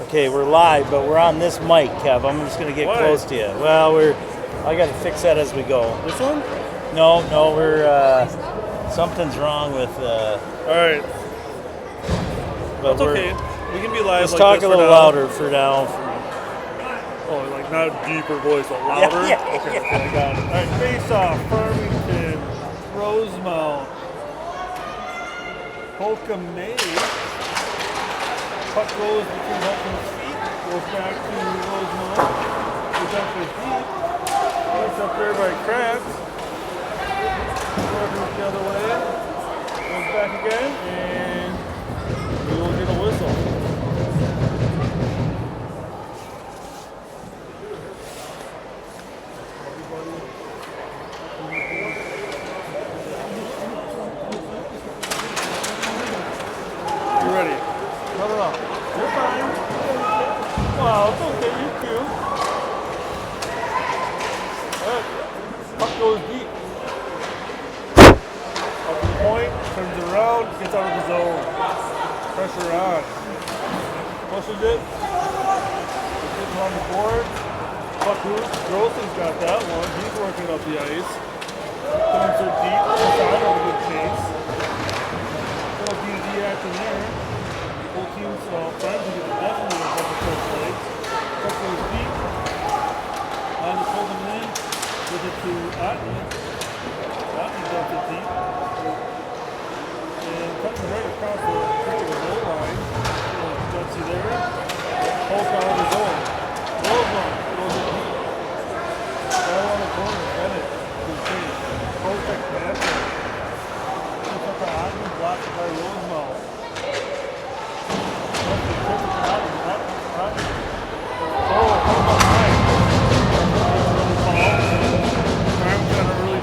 Okay, we're live, but we're on this mic, Kev. I'm just gonna get Why? close to you. Well, I gotta fix that as we go. This one? No, we're something's wrong with. Alright. But That's okay. We can be live. Let's like talk this a for little now. louder for now. Oh, like not deeper voice, but louder? Yeah. Okay, I got it. Alright, face off. Farmington. Rosemount. Polka Maze. Puck goes between Hutton's feet. Goes back to Rosemount. Goes up with deep. Gets up there by Crabs. Goes the other way. Goes back again. And we will get a whistle. You ready? No. You're fine. Wow, it's okay. You're cute. Alright. Puck goes deep. Up to the point. Turns around. Gets out of the zone. Pressure on. Pushes it. It's getting on the board. Puck loose. Grossen's got that one. He's working up the ice. Comes her deep. Inside on a good chase. Little DD action there. Both teams trying to get definitely a couple first plays. Puck goes deep. And to pull them in. Gives it to Atney. Atney dumps it deep. And cutting right across the goal line. Jetsy there. Polk out of the zone. Rosemount goes it deep. Right on the corner. Bennett. Good chase. Polk pass. Puts up to Atney. Blocked by Rosemount.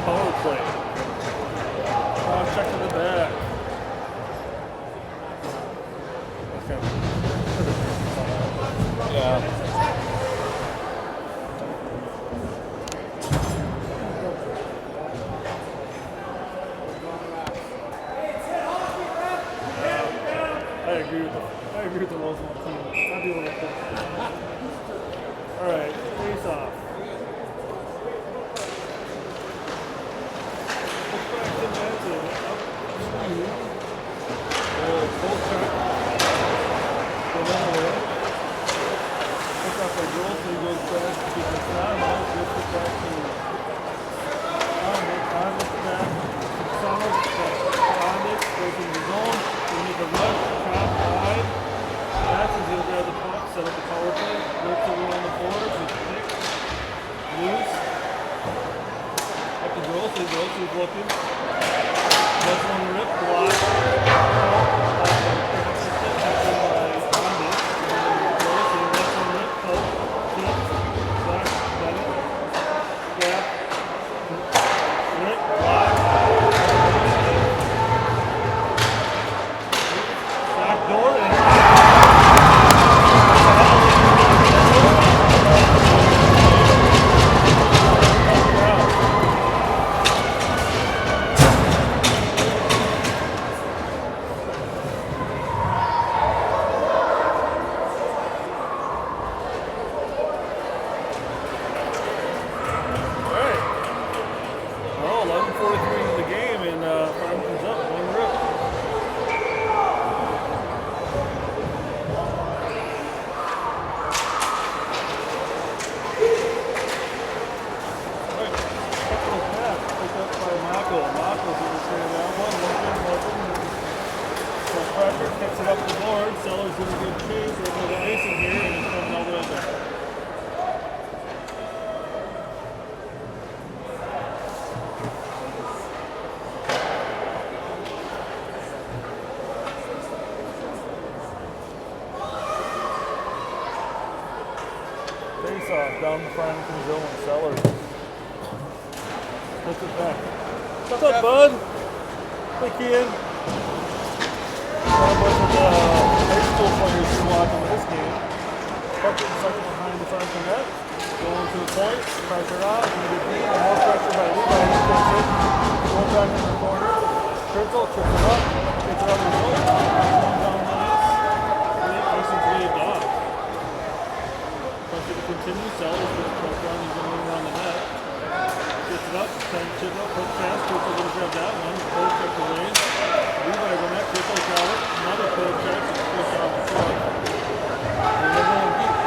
Power play. Check to the back. Yeah. I agree with the Rosemount team. I'll deal with that. All right, face off. Set up the power play, works over on the board with pick, loose, up to Gross, he's looking, that's one rip, block, down the Farmington zone, Sellers. Puts it back. What's up, bud? Hey, Kian. A bunch of high school players who watching this game. Puck it second behind the Farmington net. Going to the point. Pressure on. Into the and more pressure by Levi. He gets it. Going back in the corner. Kurzel trips it up. Gets it on the zone. Going down the ice. Mason's laid off. continue. Sellers with pressure on. He's going around the net. Gets it up. Trying to chip up. Hook fast. Crystal going to grab that one. Poke check away. Levi on that. Crystal got it. Another poke check. Push off the front. And they're going deep.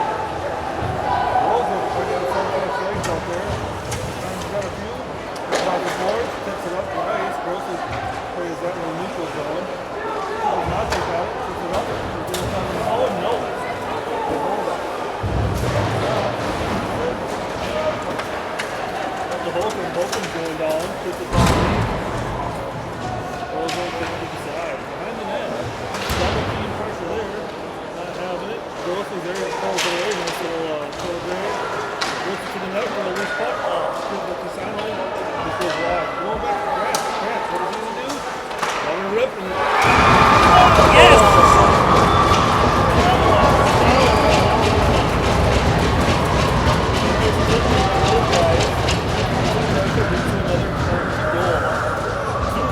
Rosemount got the front catch legs out there. He's got a few. Gets off the board. Tips it up nice. Crystal plays that one neutral zone. Not take out it. Tips it up. Oh no. The Holcomb going down, puts it down deep. Rolls on to the side. Behind the net. Double team pressure there. Not having it. Gross is there. It falls away. Nice little throw there. Works it to the net for a loose puck. Gives it to Simon. This goes wide. Going back to Grant. Grant, what is he going to do? Let her rip. And Yes!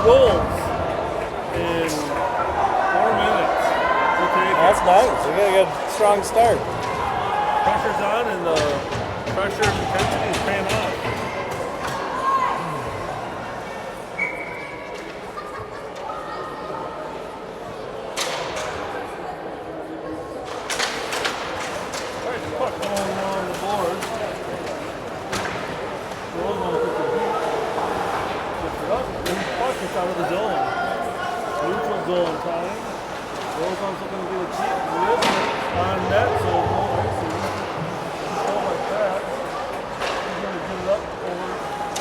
Goals in 4 minutes. Okay. That's nice. We got a good, strong start. Pressure's on and the pressure and intensity is paying off. Alright, puck going on the board. Rosemount puts it deep. Gets it up. Puck gets out of the zone. Neutral zone time. Rosemount's looking to get a cheap lift on net, so no icing. Go like that. He's going to get it up over,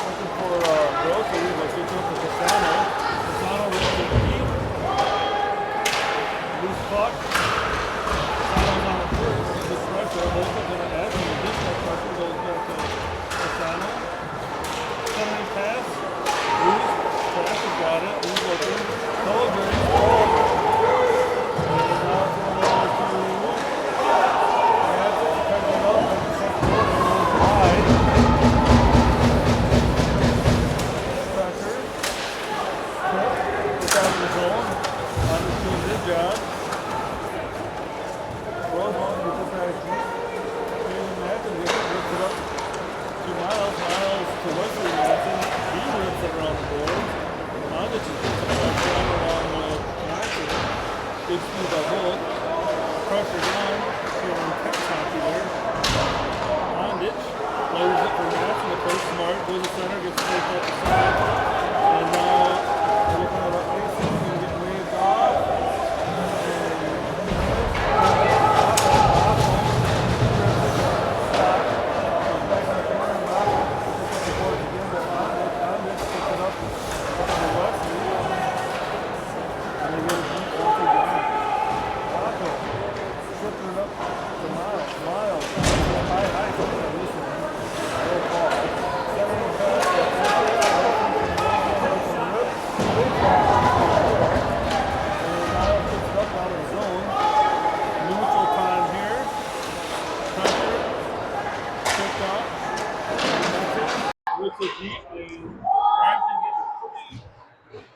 looking for Grocery, but gets up to Casano. Casano lifts it deep. Loose puck. Casano's on the first. The pressure. Holcomb going to add some additional pressure. Goes back to Casano. Centering pass. Loose. Casano's got it. He's looking. Colgate.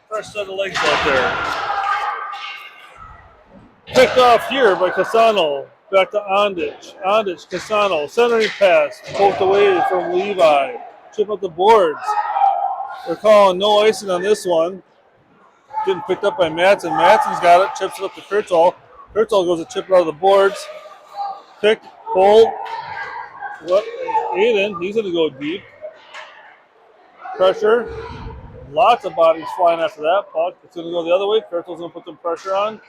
Fresh set of legs out there. Picked off here by Casano. Back to Ondich. Ondich, Casano. Centering pass. Poked away from Levi. Chip up the boards. They're calling no icing on this one. Getting picked up by Madsen. Madsen's got it. Chips it up to Kurtzall. Kurtzall goes to chip it out of the boards. Pick, hold. What? Aiden, he's going to go deep. Pressure. Lots of bodies flying after that puck. It's going to go the other way. Kurtzall's going to put some pressure on.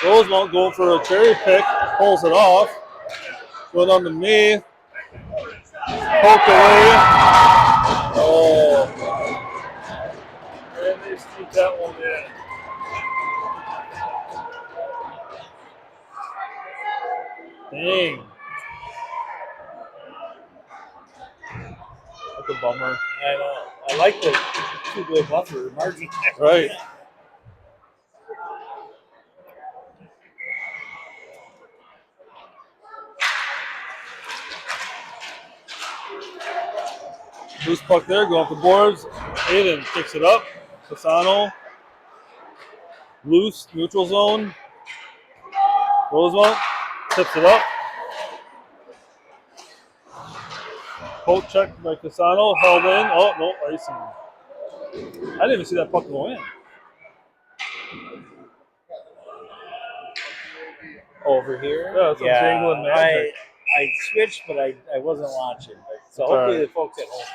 Rosemount going for a cherry pick. Pulls it off. Going on to me. Poked away. Oh. And they sneak that one in. Dang. That's a bummer. I know. I like the two-goal buffer margin. Right. Loose puck there, going off the boards. Aiden picks it up. Casano. Loose, neutral zone. Rosemount tips it up. Poke check by Casano, held in. Oh, no, icing. I didn't even see that puck go in. Over here. Yeah, it's a jangling magic. I switched, but I wasn't watching. So That's hopefully alright. the folks at home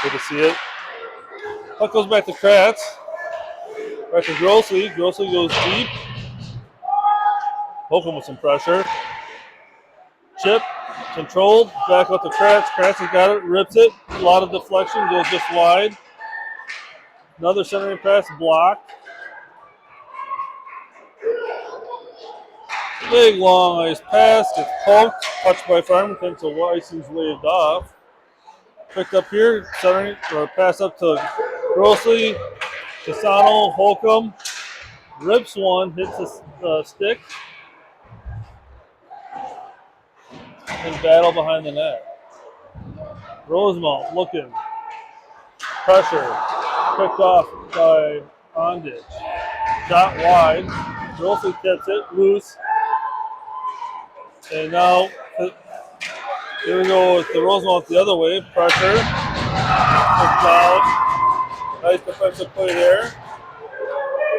get Good to see it. Puck goes back to Kratz. Back to Grossly. Grossly goes deep. Holcomb with some pressure. Chip, controlled, back up to Kratz. Kratz has got it, rips it. A lot of deflection, goes just wide. Another centering pass blocked. Big long ice pass, gets poked, touched by Farmington, so icing's waved off. Picked up here, centering, or pass up to Grossly. Casano, Holcomb, rips one, hits the stick, and battle behind the net. Rosemount looking, pressure, picked off by Ondich. Shot wide, Grossly gets it, loose, and now here we go with the Rosemount the other way, pressure, picked out. Nice defensive play there.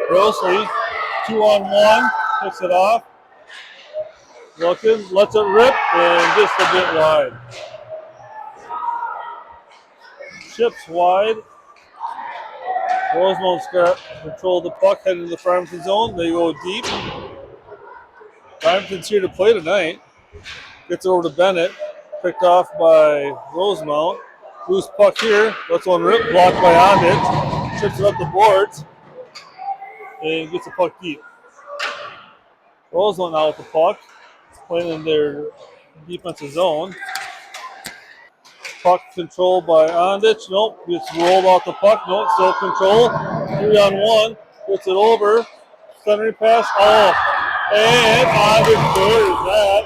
Grossly, 2-on-1, picks it off. Looking, lets it rip, and just a bit wide. Chips wide. Rosemount's got control of the puck, heading to the Farmington zone. They go deep. Farmington's here to play tonight. Gets it over to Bennett. Picked off by Rosemount. Loose puck here. Lets one rip, blocked by Ondich. Chips it up the boards. And gets the puck deep. Rosemount now with the puck. Playing in their defensive zone. Puck controlled by Ondich. Nope, gets rolled off the puck. Nope, still control. 3-on-1. Gets it over. Centering pass. Oh, and Ondich clears that.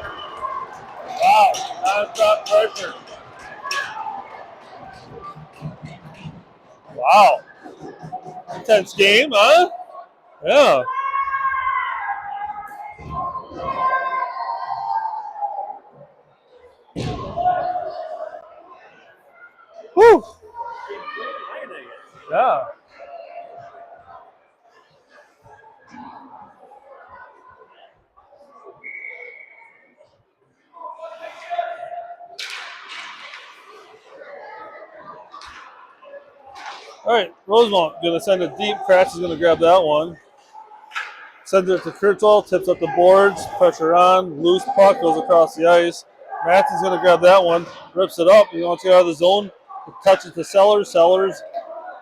Wow, non-stop pressure. Wow. Intense game, huh? Yeah. Whew. Yeah. All right, Rosemount going to send it deep. Kratz is going to grab that one. Sends it to Kurtzwell, tips up the boards, pressure on, loose puck, goes across the ice. Matson's going to grab that one, rips it up. He wants to get out of the zone, touches to Sellers. Sellers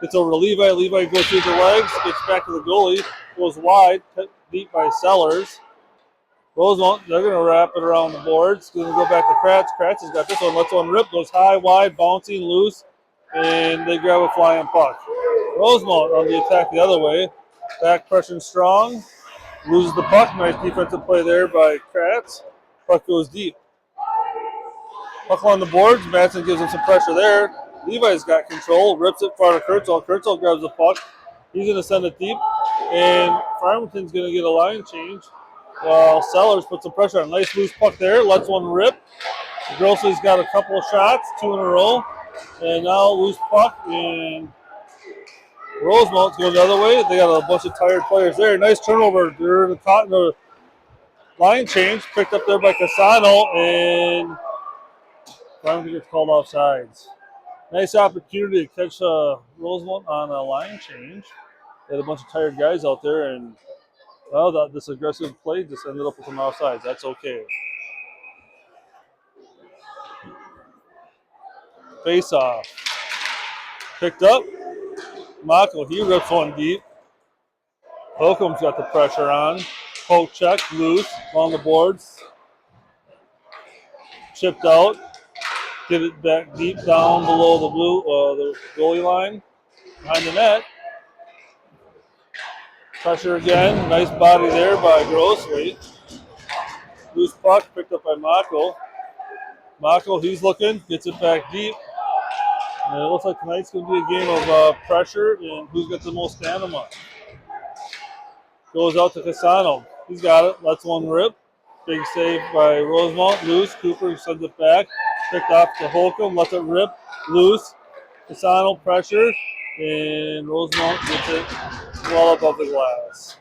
gets over to Levi. Levi goes through the legs, gets back to the goalie, goes wide, deep by Sellers. Rosemount, they're going to wrap it around the boards. Going to go back to Kratz. Kratz has got this one, lets one rip, goes high, wide, bouncing, loose, and they grab a flying puck. Rosemount on the attack the other way. Back pressure strong. Loses the puck. Nice defensive play there by Kratz. Puck goes deep. Puck on the boards. Madsen gives him some pressure there. Levi's got control. Rips it far to Kurtzwell. Kurtzwell grabs the puck. He's going to send it deep. And Farmington's going to get a line change. While Sellers puts some pressure on. Nice loose puck there. Lets one rip. Grossly's got a couple of shots. 2 in a row. And now loose puck. And Rosemount's going the other way. They got a bunch of tired players there. Nice turnover. They're in the line change. Picked up there by Casano. And Farmington gets called off sides. Nice opportunity to catch Rosemount on a line change. They had a bunch of tired guys out there. And, well, this aggressive play just ended up with some offsides. That's okay. Face off. Picked up. Mako, he rips one deep. Holcomb's got the pressure on. Poke check, loose, on the boards. Chipped out. Get it back deep down below the goalie line. Behind the net. Pressure again. Nice body there by Grossly. Loose puck picked up by Mako. Mako, he's looking. Gets it back deep. And it looks like tonight's going to be a game of pressure and who's got the most stamina. Goes out to Casano. He's got it. Lets one rip. Big save by Rosemount. Loose. Cooper sends it back. Picked off to Holcomb, lets it rip, loose. Casano pressure, and Rosemount gets it well above the glass.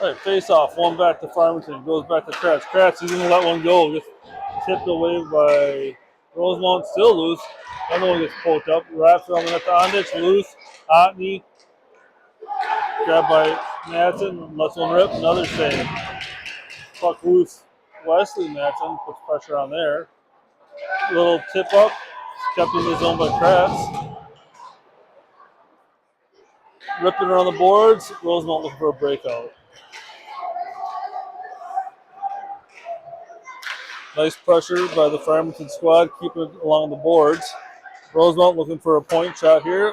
All right, face off. One back to Farmington. Goes back to Kratz. Kratz is going to let one go. Gets tipped away by Rosemount. Still loose. Another one gets poked up. Wraps around the net to Ondich. Loose. Otney. Grabbed by Madsen. Lets one rip. Another save. Puck loose. Wesley Madsen puts pressure on there. Little tip up. Kept in the zone by Kratz. Ripping around the boards. Rosemount looking for a breakout. Nice pressure by the Farmington squad, keeping it along the boards. Rosemount looking for a point shot here.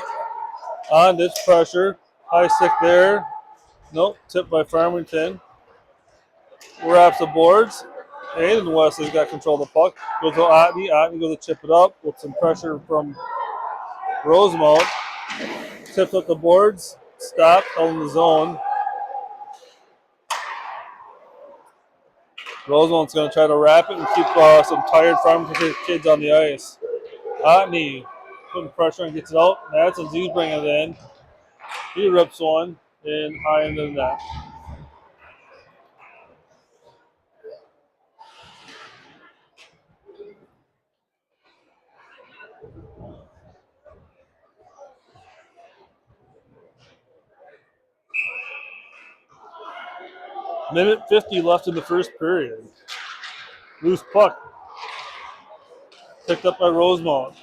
On this pressure. High stick there. Nope, tipped by Farmington. Wraps the boards. Aiden Wesley's got control of the puck. Goes to Otney. Otney goes to chip it up with some pressure from Rosemount. Tips up the boards. Stop, held in the zone. Rosemount's going to try to wrap it and keep some tired Farmington kids on the ice. Otney putting pressure and gets it out. Madsen's he's bringing it in. He rips one in high into the net. Minute 50 left in the first period. Loose puck. Picked up by Rosemount.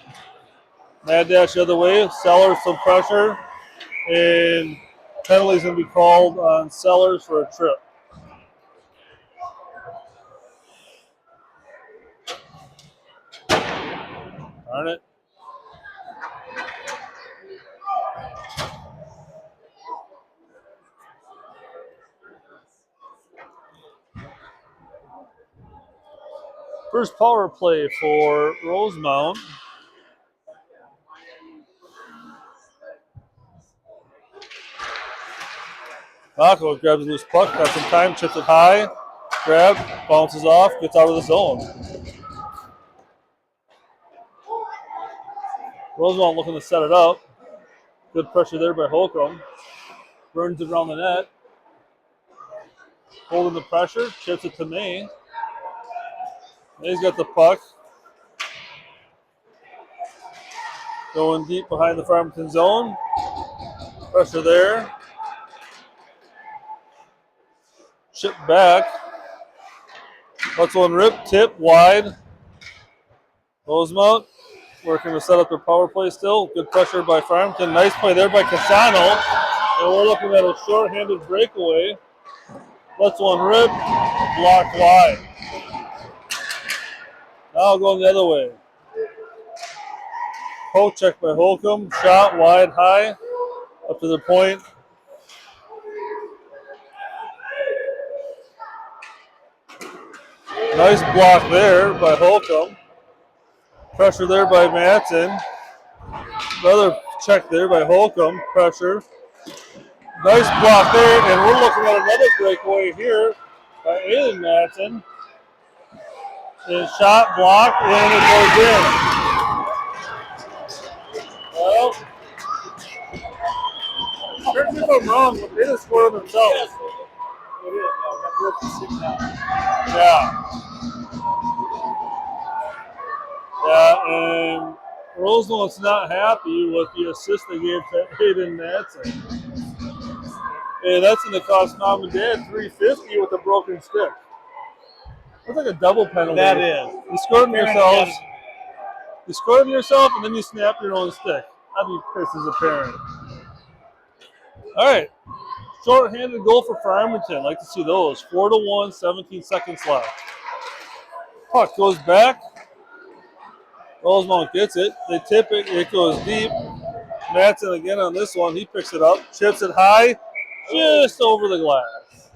Mad dash the other way. Sellers some pressure. And penalty's going to be called on Sellers for a trip. Darn it. First power play for Rosemount. Marco grabs a loose puck, got some time, chips it high, grab, bounces off, gets out of the zone. Rosemount looking to set it up. Good pressure there by Holcomb. Burns it around the net. Holding the pressure, chips it to May. May's got the puck. Going deep behind the Farmington zone. Pressure there. Chip back. Lets one rip, tip, wide. Rosemount working to set up their power play still. Good pressure by Farmington. Nice play there by Casano. And we're looking at a short-handed breakaway. Lets one rip, blocked wide. Now going the other way. Poke check by Holcomb. Shot wide, high, up to the point. Nice block there by Holcomb. Pressure there by Madsen. Another check there by Holcomb. Pressure. Nice block there, and we're looking at another breakaway here by Aiden Madsen. His shot blocked, and it goes in. Well, correct me if I'm wrong, but they just scored themselves. Yeah. Yeah, and Rosemount's not happy with the assist they gave to Aiden Madsen. And that's going to cost mom and dad $350 with a broken stick. That's like a double penalty. That is. You scored them yourselves. You scored them yourself, and then you snap your own stick. I'd be pissed as a parent. All right. Short-handed goal for Farmington. Like to see those. 4-1, 17 seconds left. Puck goes back. Rosemount gets it. They tip it. It goes deep. Madsen again on this one. He picks it up. Chips it high. Just over the glass.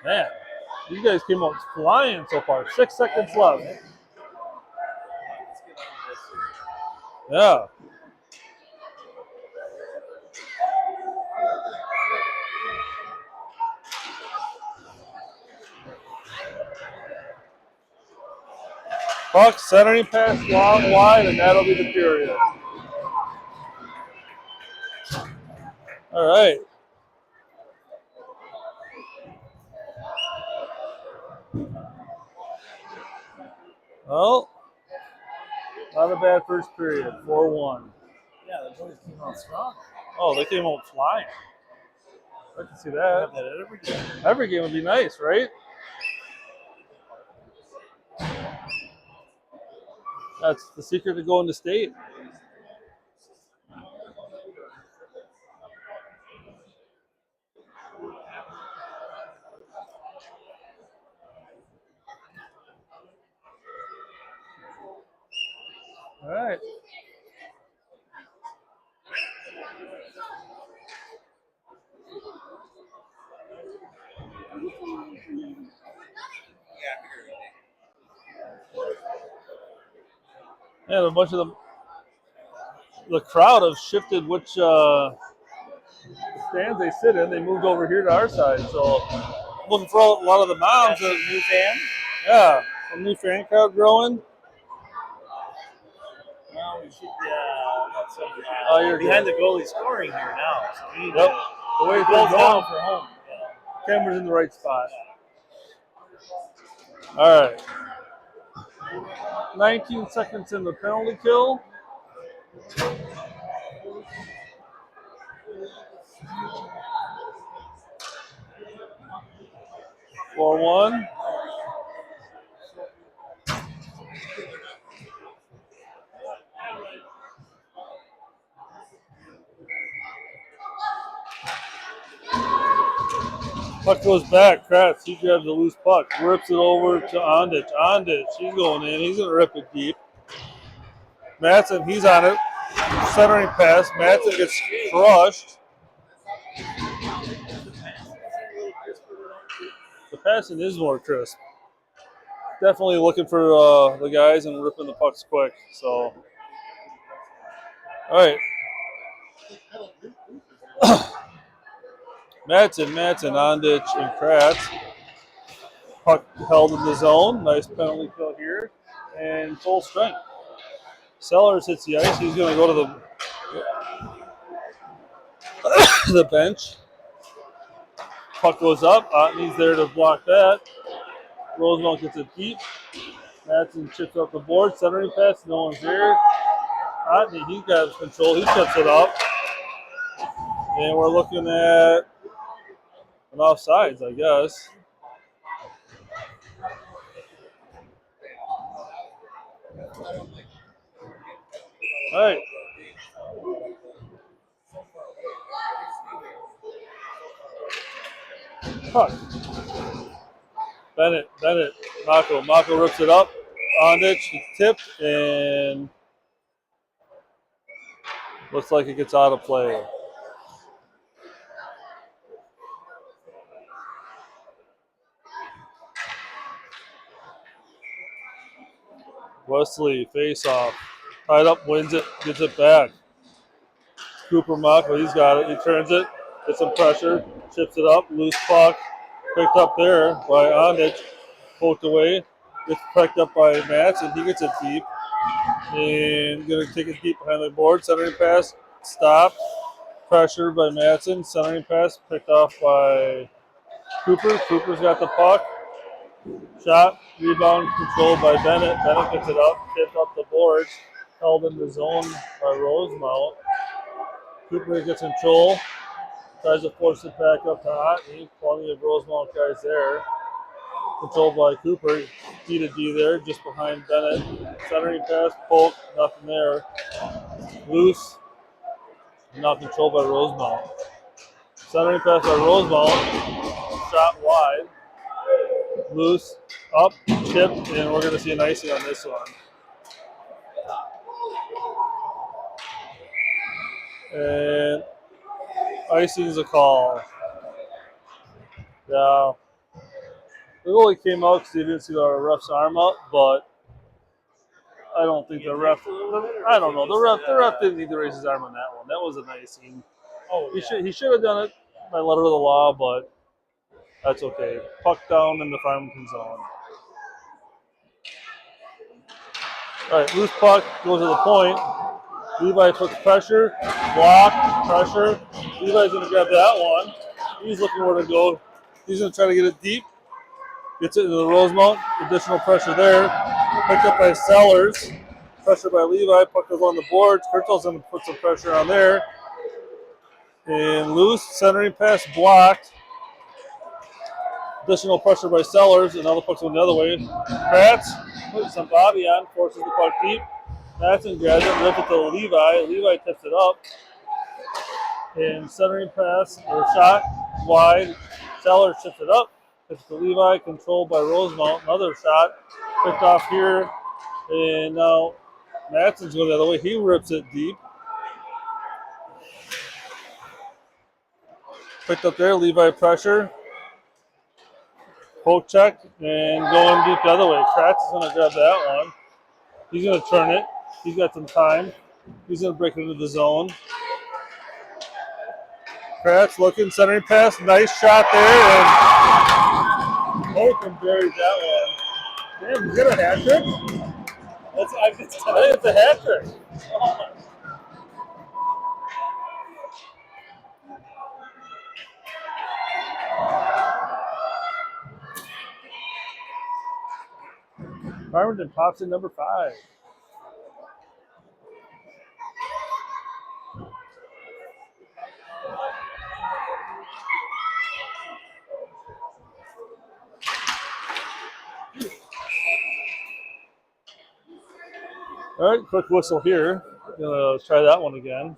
Man, these guys came out flying so far. 6 seconds left. Yeah. Puck, centering pass, long, wide, and that'll be the period. All right. Well, not a bad first period. 4-1. Yeah, the boys came out strong. Oh, they came out flying. I can see Have that. that at every game. Every game would be nice, right? That's the secret to going to state. All right. Yeah, a bunch of the crowd have shifted which stands they sit in. They moved over here to our side. So looking for a lot of the moms. New fans? Yeah, a new fan crowd growing. Well, we should not so Oh, you're behind good. the goalie scoring here now. So we need Yep. to The way goal things down going, for home. camera's in the right spot. All right. 19 seconds in the penalty kill. For 1. Puck goes back. Kratz, he grabs a loose puck, rips it over to Ondich. Ondich, he's going in. He's going to rip it deep. Matson, he's on it. Centering pass. Matson gets crushed. The passing is more crisp. Definitely looking for the guys and ripping the pucks quick. So, all right. Matson, Ondich, and Kratz. Puck held in the zone. Nice penalty kill here. And full strength. Sellers hits the ice. He's going to go to the bench. Puck goes up. Otney's there to block that. Rosemount gets it deep. Matson chips up the board. Centering pass. No one's there. Otney, he got control. He chips it up. And we're looking at an offsides, I guess. All right. Puck. Bennett, Mako rips it up. Ondich, tipped, and looks like it gets out of play. Wesley, face off. Tied up, wins it, gets it back. Cooper Mako, he's got it. He turns it, gets some pressure, chips it up, loose puck. Picked up there by Ondich, poked away. Gets picked up by Matson. He gets it deep. And going to take it deep behind the board. Centering pass, stopped. Pressure by Matson. Centering pass picked off by Cooper. Cooper's got the puck. Shot, rebound controlled by Bennett. Bennett gets it up, tipped up the boards. Held in the zone by Rosemount. Cooper gets control. Tries to force it back up to Otney. Plenty of Rosemount guys there. Controlled by Cooper. D to D there, just behind Bennett. Centering pass, poke, nothing there. Loose, not controlled by Rosemount. Centering pass by Rosemount. Shot wide. Loose, up, chipped, and we're going to see an icing on this one. And icing is a call. Yeah. The goalie came out because he didn't see the ref's arm up, but I don't think the ref. I don't know. The ref didn't need to raise his arm on that one. That was an icing. Oh, He should have done it by letter of the law, but that's okay. Puck down in the Farmington zone. All right, loose puck goes to the point. Levi puts pressure, block, pressure. Levi's going to grab that one. He's looking where to go. He's going to try to get it deep. Gets it into the Rosemount. Additional pressure there. Picked up by Sellers. Pressure by Levi. Puck goes on the boards. Kurtel's going to put some pressure on there. And loose. Centering pass blocked. Additional pressure by Sellers. And now the puck's going the other way. Kratz puts some body on. Forces the puck deep. Matson grabs it. Rips it to Levi. Levi tips it up. And centering pass or shot wide. Sellers tips it up. Tips to Levi. Controlled by Rosemount. Another shot. Picked off here. And now Matson's going the other way. He rips it deep. Picked up there. Levi pressure. Poke check. And going deep the other way. Kratz is going to grab that one. He's going to turn it. He's got some time. He's going to break it into the zone. Kratz looking, centering pass, nice shot there, and Holcomb buries that one. Damn, you get a hat trick? I think it's a hat trick. Farmington pops in number 5. All right, quick whistle here. Gonna try that one again.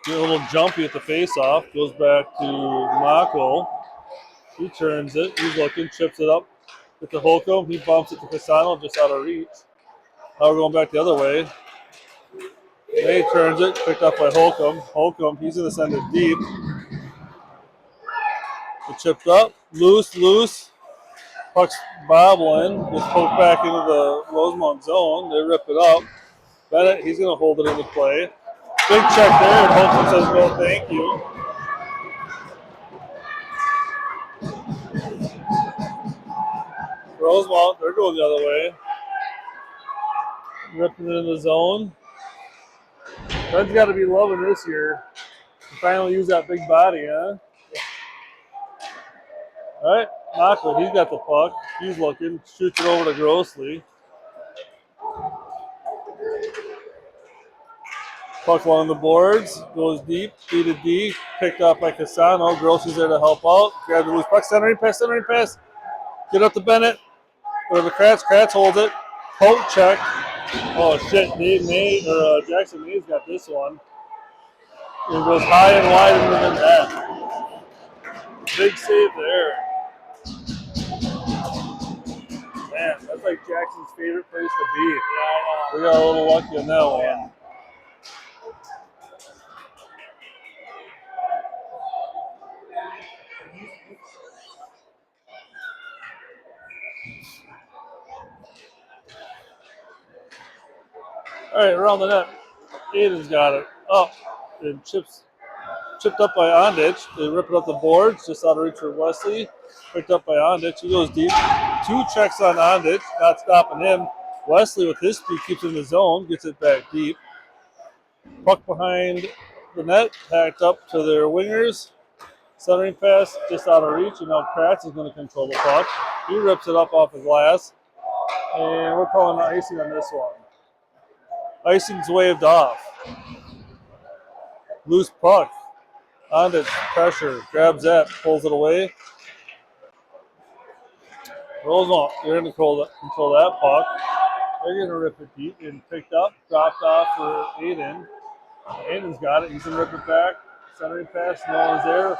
Get a little jumpy at the face-off. Goes back to Mako. He turns it. He's looking, chips it up with the Holcomb. He bumps it to Casano just out of reach. Now we're going back the other way. May turns it, picked up by Holcomb. Holcomb, he's going to send it deep. It chipped up, loose. Puck's bobbling. Just poked back into the Rosemount zone. They rip it up. Bennett, he's going to hold it into play. Big check there, and Holcomb says no thank you. Rosemount, they're going the other way. Ripping it in the zone. Ben's got to be loving this year. Finally use that big body, huh? All right, Mako, he's got the puck. He's looking, shoots it over to Grossley. Puck along the boards, goes deep, B to D, picked up by Casano. Grossley's there to help out. Grab the loose puck, centering pass. Get up to Bennett. Over to Kratz holds it. Poke check. Oh shit, Jackson May's got this one. It goes high and wide into the net. Big save there. Man, that's like Jackson's favorite place to be. Yeah, we got a little lucky on that one. All right, around the net. Aiden's got it up and chipped up by Ondich. They rip it up the boards just out of reach for Wesley. Picked up by Ondich. He goes deep. 2 checks on Ondich, not stopping him. Wesley with his speed keeps in the zone, gets it back deep. Puck behind the net, packed up to their wingers. Centering pass just out of reach, and now Kratz is going to control the puck. He rips it up off the glass, and we're calling an icing on this one. Icing's waved off. Loose puck. Ondich, pressure, grabs that, pulls it away. Rolls on. They're going to control that puck. They're going to rip it deep and picked up, dropped off for Aiden. Aiden's got it. He's going to rip it back. Centering pass, no one's there.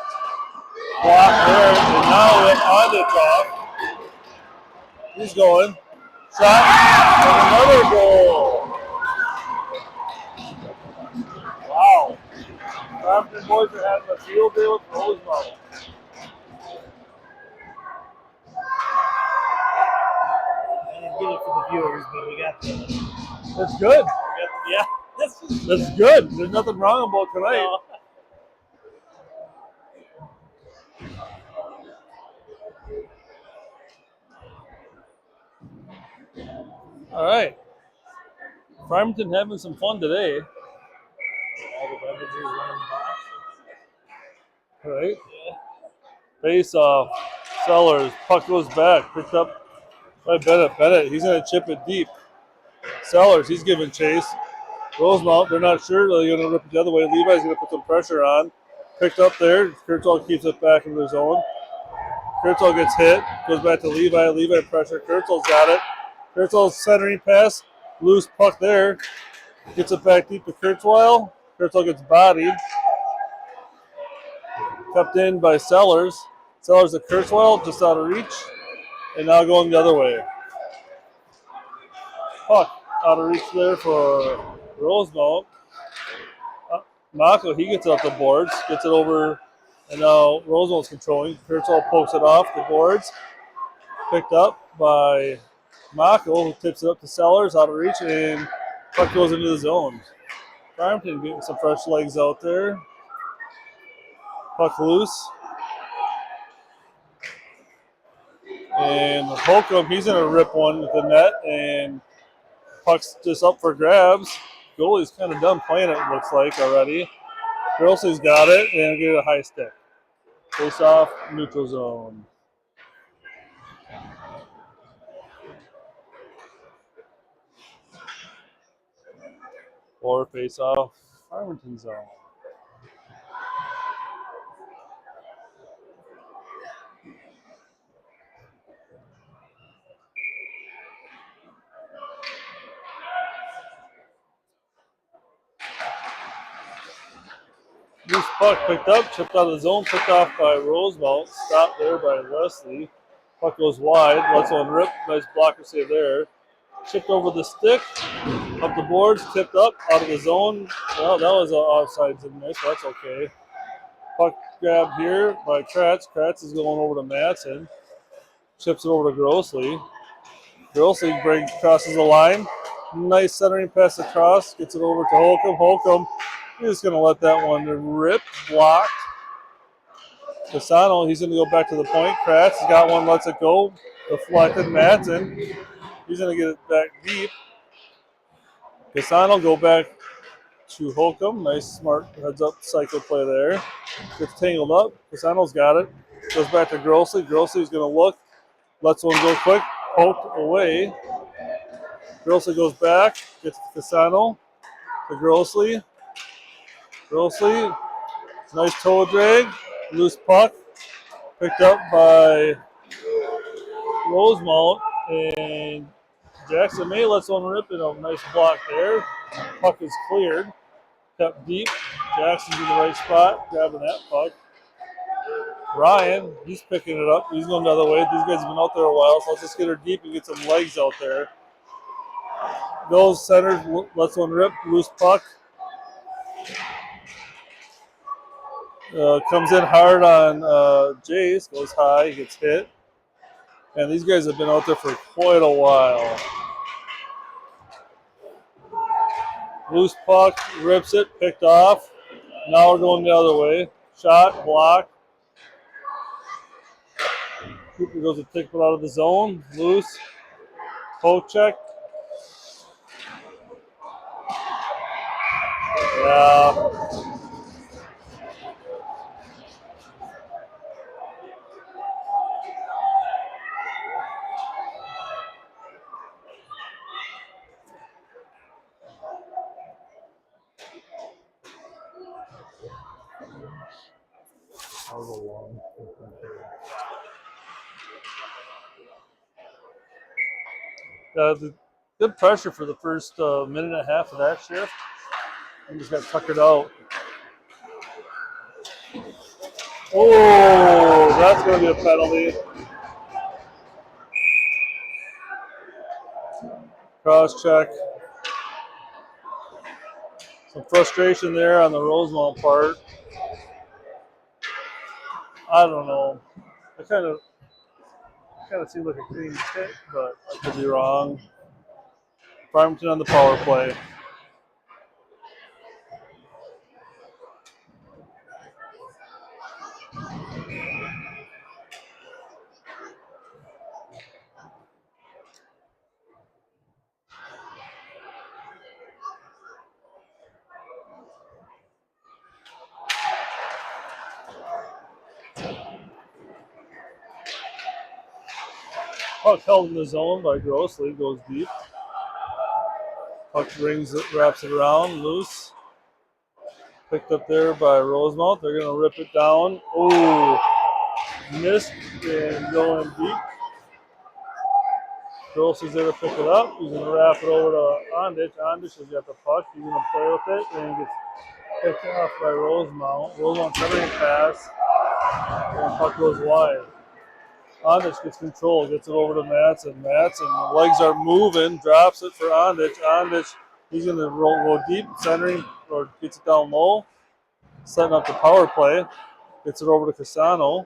Block there, and now with Ondich off. He's going. shot, and another goal. Wow. Farmington boys are having a field day with Rosemount. I didn't get it for the viewers, but we got the. That's good. Yeah. That's good. There's nothing wrong about tonight. No. All right. Farmington having some fun today. All the beverages running the box. All right. Yeah. Face off. Sellers. Puck goes back. Picked up by Bennett. Bennett, he's going to chip it deep. Sellers, he's giving chase. Rosemount, they're not sure. They're going to rip it the other way. Levi's going to put some pressure on. Picked up there. Kurtzall keeps it back in the zone. Kurtzall gets hit. Goes back to Levi. Levi pressure. Kurtzall's got it. Kurtzall's centering pass. Loose puck there. Gets it back deep to Kurtzweiler. Kurtzall gets bodied. Kept in by Sellers. Sellers to Kurtzweiler, just out of reach. And now going the other way. Puck out of reach there for Rosemount. Mako, he gets it up the boards, gets it over, and now Rosemount's controlling. Kurtzweiler pokes it off the boards. Picked up by Mako, who tips it up to Sellers, out of reach, and puck goes into the zone. Farmington getting some fresh legs out there. Puck loose. And Holcomb, he's going to rip one with the net, and puck's just up for grabs. Goalie's kind of done playing it, looks like, already. Grossley's got it, and get a high stick. Face off, neutral zone. Or face off, Farmington zone. Loose puck picked up, chipped out of the zone, picked off by Rosemount, stopped there by Wesley. Puck goes wide, lets one rip, nice blocker save there. Chipped over the stick, up the boards, tipped up, out of the zone. Well, that was an offsides in this, that's okay. Puck grabbed here by Kratz. Kratz is going over to Madsen. Chips it over to Grossley. Grossley crosses the line. Nice centering pass across, gets it over to Holcomb. Holcomb, he's just going to let that one rip, blocked. Casano, he's going to go back to the point. Kratz has got one, lets it go. Deflected. Madsen, he's going to get it back deep. Casano go back to Holcomb. Nice, smart heads-up cycle play there. Gets tangled up. Casano's got it. Goes back to Grossley. Grossley's going to look. Lets one go quick. Poked away. Grossley goes back. Gets to Casano. To Grossley. Grossley. Nice toe drag. Loose puck. Picked up by Rosemount. And Jackson May lets one rip. And a nice block there. Puck is cleared. Kept deep. Jackson's in the right spot. Grabbing that puck. Ryan, he's picking it up. He's going the other way. These guys have been out there a while, so let's just get her deep and get some legs out there. Goes center, lets one rip, loose puck. Comes in hard on Jace, goes high, gets hit. And these guys have been out there for quite a while. Loose puck, rips it, picked off. Now we're going the other way. Shot, block. Cooper goes to take it out of the zone. Loose. Poke check. Yeah. Good pressure for the first minute and a half of that shift. We just got tuckered out. Oh, that's going to be a penalty. Cross check. Some frustration there on the Rosemount part. I don't know. It kind of seemed like a clean hit, but I could be wrong. Farmington on the power play. Puck held in the zone by Grossley, goes deep. Puck rings it, wraps it around, loose. Picked up there by Rosemount. They're going to rip it down. Ooh, missed and going deep. Grossley's there to pick it up. He's going to wrap it over to Ondich. Ondich has got the puck. He's going to play with it and gets picked off by Rosemount. Rosemount covering pass. And the puck goes wide. Ondich gets control, gets it over to Matson. Matson, the legs are moving, drops it for Ondich. Ondich, he's going to go deep, centering, or gets it down low, setting up the power play. Gets it over to Casano.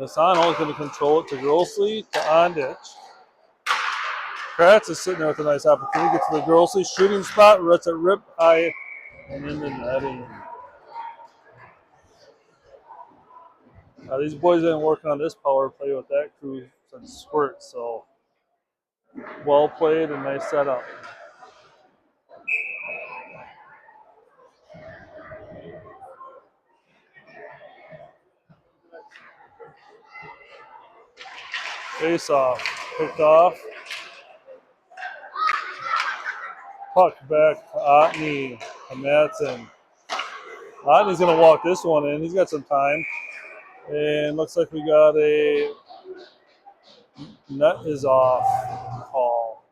Casano is going to control it to Grossley, to Ondich. Kratz is sitting there with a nice opportunity. Gets to the Grossley shooting spot, lets it rip high, and in the netting. These boys have been working on this power play with that crew since Squirt, so well played and nice setup. Face off, picked off. Puck back to Otney and Matson. Otney's going to walk this one in. He's got some time. And looks like we got a net is off call.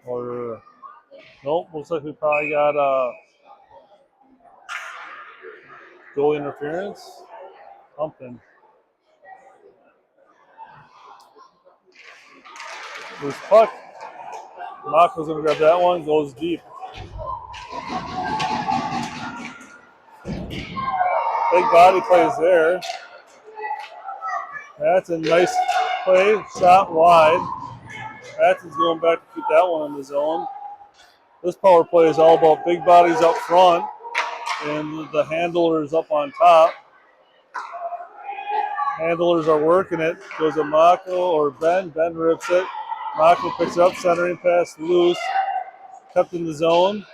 Or, nope, looks like we probably got a goal interference. Something. Loose puck. Mako's going to grab that one. Goes deep. Big body plays there. That's a nice play. Shot wide. Matson's going back to keep that one in the zone. This power play is all about big bodies up front and the handlers up on top. Handlers are working it. Goes to Mako or Ben. Ben rips it. Mako picks it up, centering pass loose. Kept in the zone.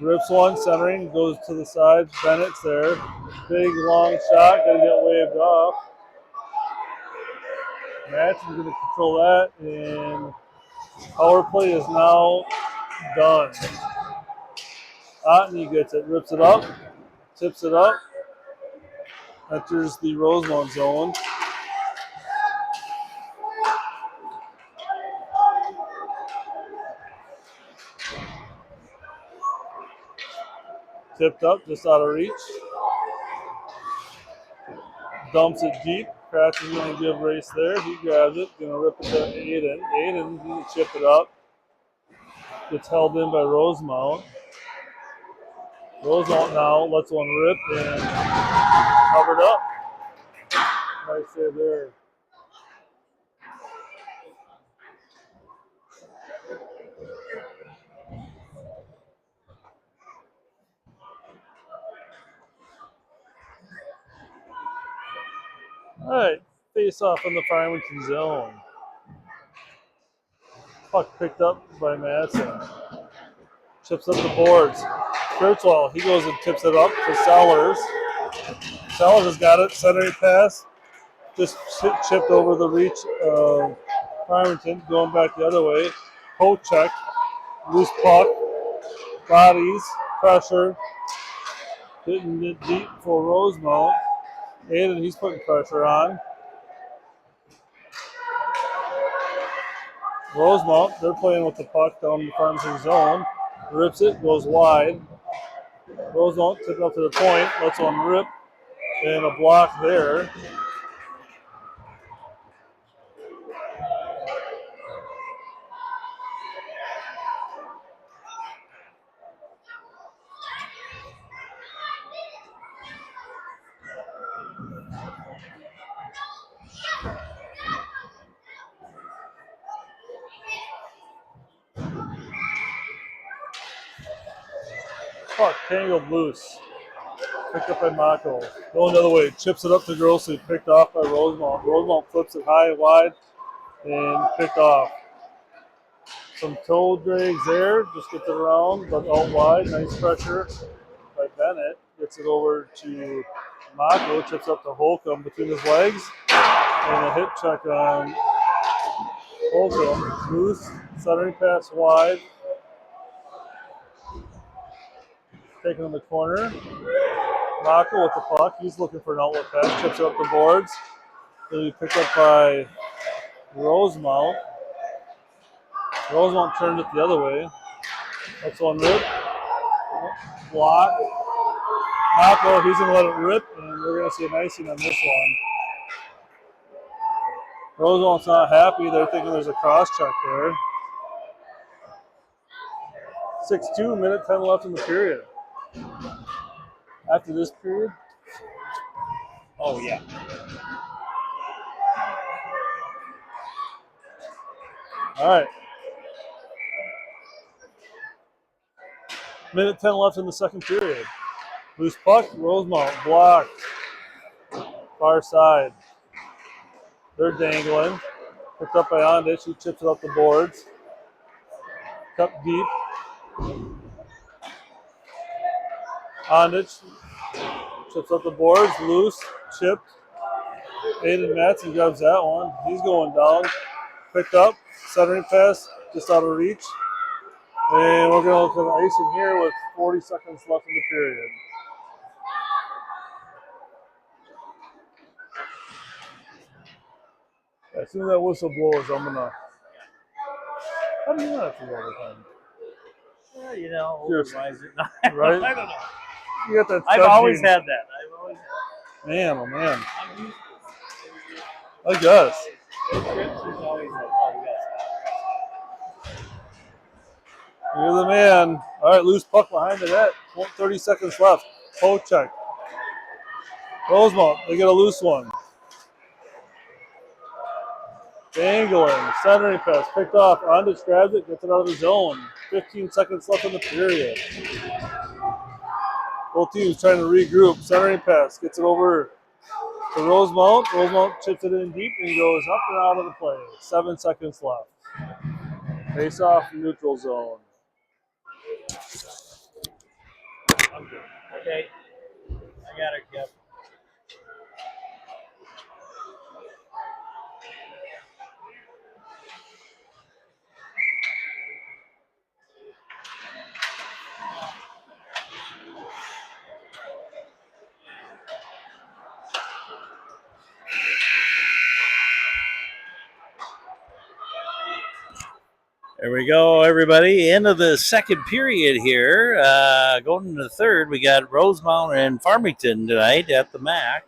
Rips one, centering, goes to the side. Bennett's there. Big long shot, gonna get waved off. Matson's gonna control that, and power play is now done. Otney gets it, rips it up, tips it up, enters the Rosemount zone. Tipped up, just out of reach. Dumps it deep. Kratz is going to give race there. He grabs it, going to rip it to Aiden. Aiden's going to chip it up. Gets held in by Rosemount. Rosemount now lets one rip and covered up. Nice save there. All right, face off in the Farmington zone. Puck picked up by Matson. Chips up the boards. Kurzweil, he goes and tips it up to Sellers. Sellers has got it, centering pass. Just chipped over the reach of Farmington, going back the other way. Poke check, loose puck, bodies, pressure, hitting it deep for Rosemount. Aiden, he's putting pressure on. Rosemount, they're playing with the puck down the Farmington zone. Rips it, goes wide. Rosemount tipped up to the point, lets one rip. And a block there. Puck tangled loose. Picked up by Mako. Going the other way. Chips it up to Grossley. Picked off by Rosemount. Rosemount flips it high and wide and picked off. Some toe drags there. Just gets it around, but out wide. Nice pressure by Bennett. Gets it over to Mako. Chips up to Holcomb between his legs. And a hit check on Holcomb. Loose. Centering pass wide. Taken in the corner. Mako with the puck. He's looking for an outlet pass. Chips it up the boards. It'll be picked up by Rosemount. Rosemount turned it the other way. That's one rip. Block. Mako, he's going to let it rip, and we're going to see an icing on this one. Rosemount's not happy. They're thinking there's a cross check there. 6-2, minute 10 left in the period. After this period. Oh, yeah. All right. Minute 10 left in the second period. Loose puck, Rosemount blocked. Far side. They're dangling. Picked up by Ondich. He chips it up the boards. Cup deep. Ondich chips up the boards. Loose. Chipped. Aiden Matson grabs that one. He's going down. Picked up. Centering pass. Just out of reach. And we're going to look at icing here with 40 seconds left in the period. As soon as that whistle blows, I'm going to... How do you not have to go overtime? Yeah, you know, Cheers. wiser. Right? I don't know. You got that I've stud always gene. had that. I've always had Man, oh man. that. I'm used to I guess. it. Trips is always like, oh, we got to stop. You're the man. All right, loose puck behind the net. 30 seconds left. Poke check. Rosemount, they get a loose one. Dangling. Centering pass. Picked off. Ondich grabs it. Gets it out of the zone. 15 seconds left in the period. Both teams trying to regroup. Centering pass. Gets it over to Rosemount. Rosemount chips it in deep and goes up and out of the play. 7 seconds left. Face off neutral zone. I'm good. Okay. I got it, Kev. There we go, everybody. End of the second period here. Going into the third, we got Rosemount and Farmington tonight at the MAC.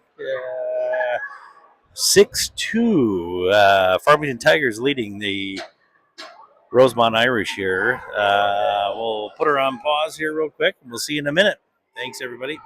6-2. Farmington Tigers leading the Rosemount Irish here. We'll put her on pause here real quick, and we'll see you in a minute. Thanks, everybody.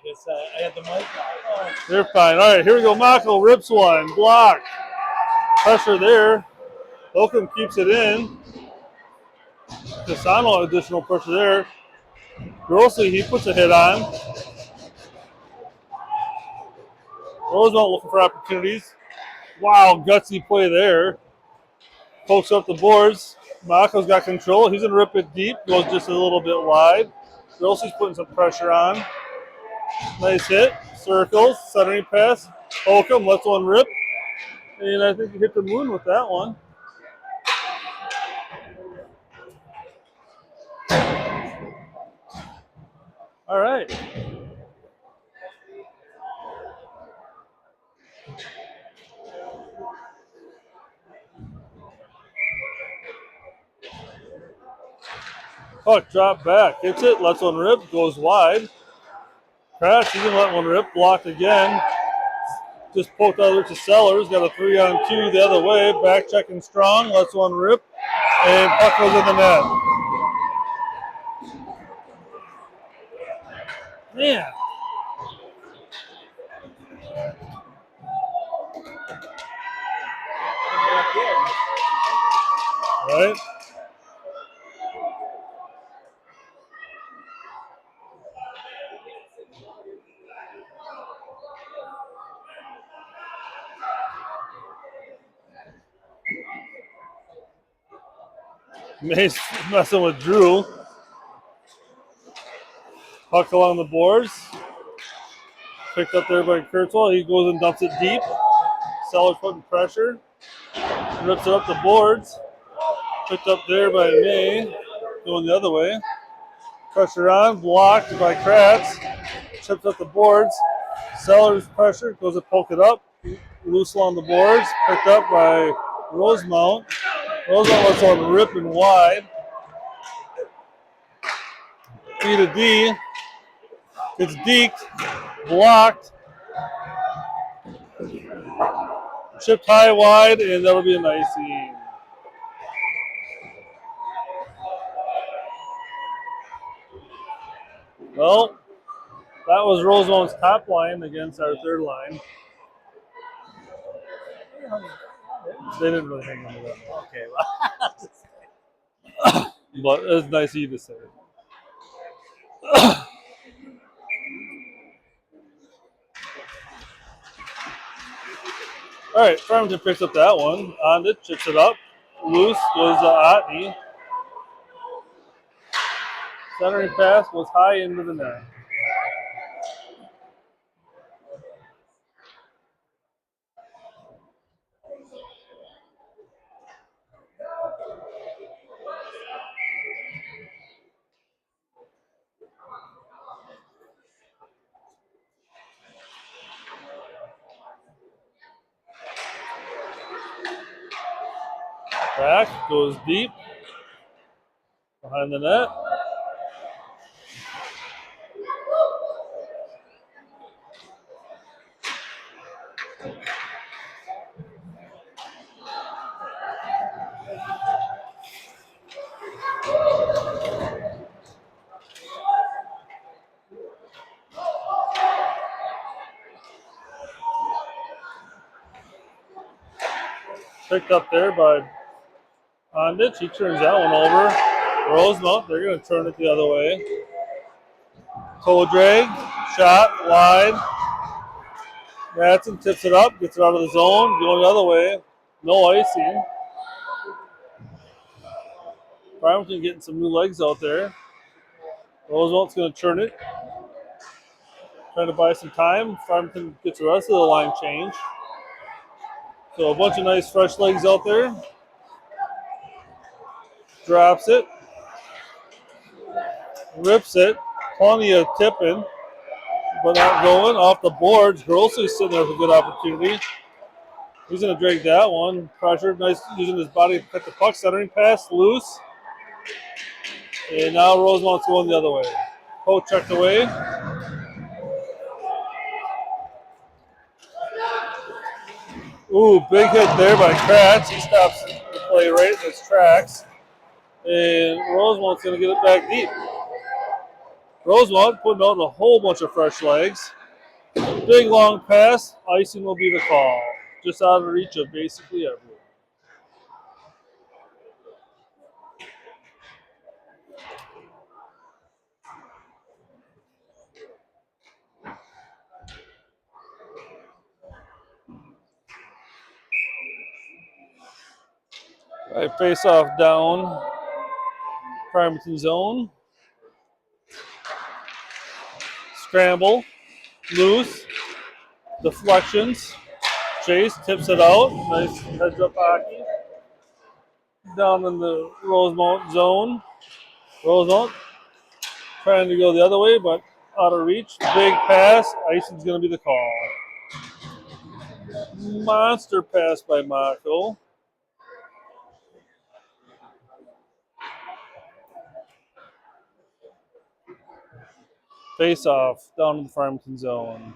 because I had the mic on. Oh. They're fine. All right, here we go. Mako rips one. Block. Pressure there. Holcomb keeps it in. Casano additional pressure there. Grossly, he puts a hit on. Rosemount looking for opportunities. Wow, gutsy play there. Pokes up the boards. Mako's got control. He's going to rip it deep. Goes just a little bit wide. Grossly's putting some pressure on. Nice hit. Circles. Centering pass. Holcomb lets one rip. And I think he hit the moon with that one. All right. Puck drop back. Hits it. Lets one rip. Goes wide. Crash. He's going to let one rip. Blocked again. Just poked over to Sellers. Got a 3-on-2 the other way. Back checking strong. Lets one rip. And puck goes in the net. Man. Right? Mace messing with Drew. Puck along the boards. Picked up there by Kurtzwell. He goes and dumps it deep. Sellers putting pressure. Rips it up the boards. Picked up there by May. Going the other way. Pressure on. Blocked by Kratz. Chips up the boards. Sellers pressure. Goes to poke it up. Loose along the boards. Picked up by Rosemount. Rosemount lets one rip and wide. D to D. It's deked. Blocked. Chipped high wide, and that'll be an icing. Well, that was Rosemount's top line against our third line. They didn't really hang on to that. Okay. But it's nice of you to say. All right, Farmington picks up that one. On it, chips it up. Loose goes Otney. Centering pass was high into the net. Back goes deep behind the net. Picked up there by Ondich. He turns that one over. Rosemount, they're going to turn it the other way. Toe drag, shot, wide. Madsen tips it up, gets it out of the zone, going the other way. No icing. Farmington getting some new legs out there. Roosevelt's going to turn it. Trying to buy some time. Farmington gets the rest of the line change. So a bunch of nice fresh legs out there. Drops it. Rips it. Plenty of tipping, but not going. Off the boards. Grossly's sitting there with a good opportunity. He's going to drag that one. Pressure. Nice using his body to cut the puck. Centering pass. Loose. And now Rosemount's going the other way. Poke checked away. Ooh, big hit there by Kratz. He stops the play right in his tracks. And Rosemount's going to get it back deep. Rosemount putting out a whole bunch of fresh legs. Big long pass. Icing will be the call. Just out of reach of basically everyone. Right, face off down. Farmington zone. Scramble. Loose. Deflections. Chase tips it out. Nice heads up hockey. Down in the Rosemount zone. Rosemount trying to go the other way, but out of reach. Big pass. Icing's going to be the call. Monster pass by Mako. Face off down in the Farmington zone.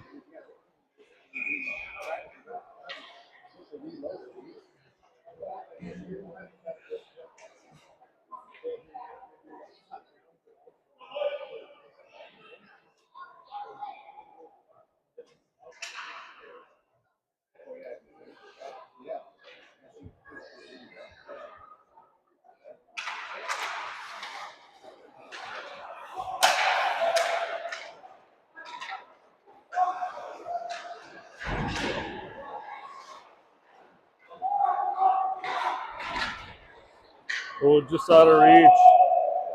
Oh, just out of reach.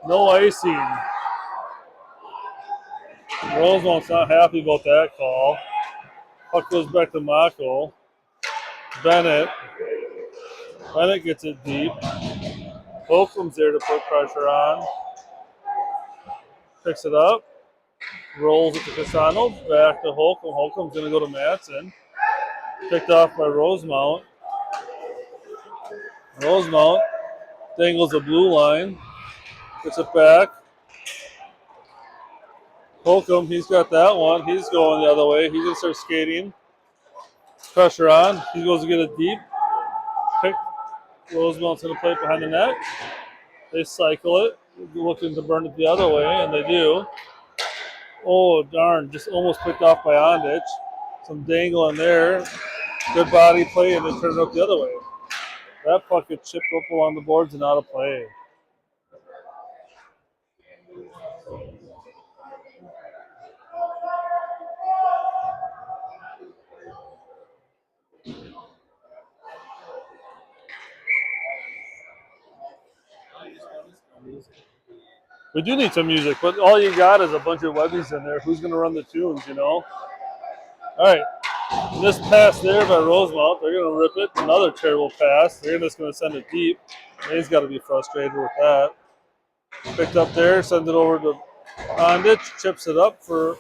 No icing. Rosemount's not happy about that call. Puck goes back to Mako. Bennett. Bennett gets it deep. Holcomb's there to put pressure on. Picks it up. Rolls it to Casano. Back to Holcomb. Holcomb's going to go to Matson. Picked off by Rosemount. Rosemount dangles the blue line. Gets it back. Holcomb, he's got that one. He's going the other way. He's going to start skating. Pressure on. He goes to get it deep. Pick. Rosemount's going to play it behind the net. They cycle it, looking to burn it the other way, and they do. Oh, darn. Just almost picked off by Ondich. Some dangle in there. Good body play, and they turn it up the other way. That puck gets chipped up along the boards and out of play. We do need some music, but all you got is a bunch of Webbies in there. Who's going to run the tunes, you know? All right. This pass there by Rosemount, they're going to rip it. Another terrible pass. They're just going to send it deep. He's got to be frustrated with that. Picked up there, sends it over to Ondich, chips it up for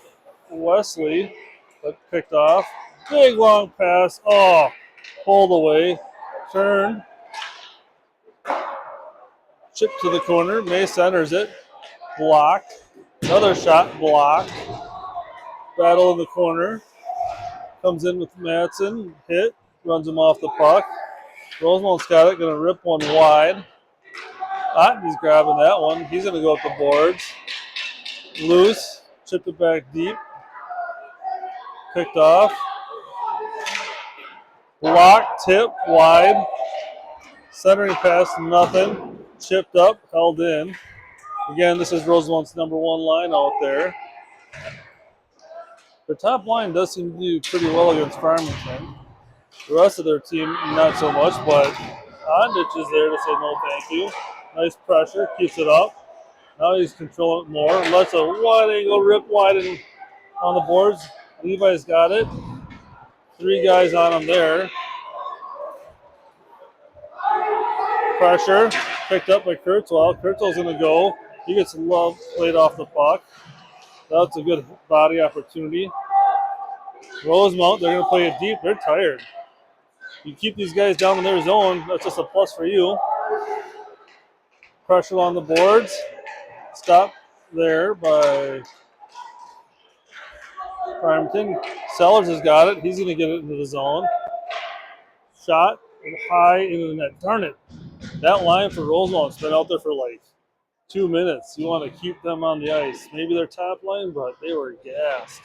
Wesley, but picked off. Big long pass. Oh, pulled away. Turned. Chip to the corner. May centers it. Blocked. Another shot blocked. Battle in the corner. Comes in with Matson. Hit. Runs him off the puck. Rosemount's got it. Going to rip one wide. Ottenby's grabbing that one. He's going to go up the boards. Loose. Chipped it back deep. Picked off. Blocked. Tip. Wide. Centering pass. Nothing. Chipped up. Held in. Again, this is Rosemount's number one line out there. The top line does seem to do pretty well against Farmington. The rest of their team, not so much, but Ondich is there to say no thank you. Nice pressure, keeps it up. Now he's controlling it more. Lets a wide angle rip wide on the boards. Levi's got it. 3 guys on him there. Pressure, picked up by Kurtzwell. Kurtzwell's going to go. He gets love played off the puck. That's a good body opportunity. Rosemount, they're going to play it deep. They're tired. You keep these guys down in their zone, that's just a plus for you. Pressure on the boards. Stop there by Farmington. Sellers has got it. He's going to get it into the zone. Shot high into the net. Darn it. That line for Rosemount's been out there for like 2 minutes. You want to keep them on the ice. Maybe they're top line, but they were gassed.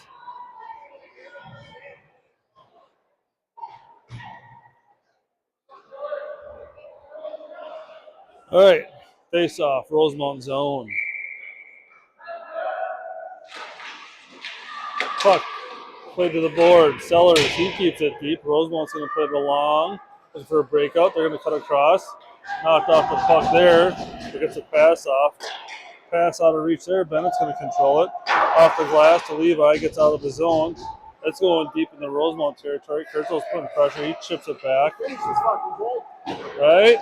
All right, face off, Rosemount zone. Puck played to the board. Sellers, he keeps it deep. Rosemount's going to play it along. Looking for a breakout. They're going to cut across. Knocked off the puck there. It gets a pass off. Pass out of reach there. Bennett's going to control it. Off the glass to Levi. Gets out of the zone. That's going deep in the Rosemount territory. Kurzel's putting pressure. He chips it back. Right?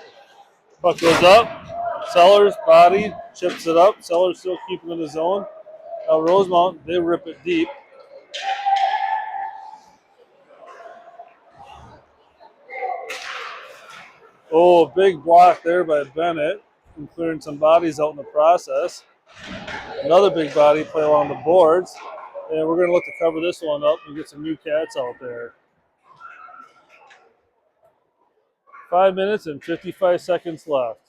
Puck goes up. Sellers, body, chips it up. Sellers still keeping in the zone. Now Rosemount, they rip it deep. Oh, big block there by Bennett, and clearing some bodies out in the process. Another big body play along the boards. And we're going to look to cover this one up and get some new cats out there. 5 minutes and 55 seconds left.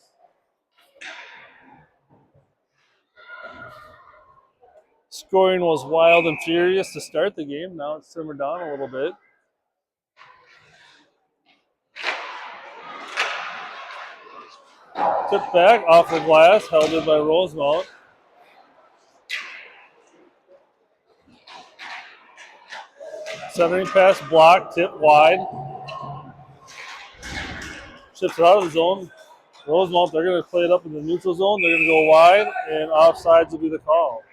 Scoring was wild and furious to start the game. Now it's simmered down a little bit. Tipped back off the glass, held in by Rosemount. Centering pass blocked, tipped wide. Ships it out of the zone. Rosemount, they're going to play it up in the neutral zone. They're going to go wide, and offsides will be the call.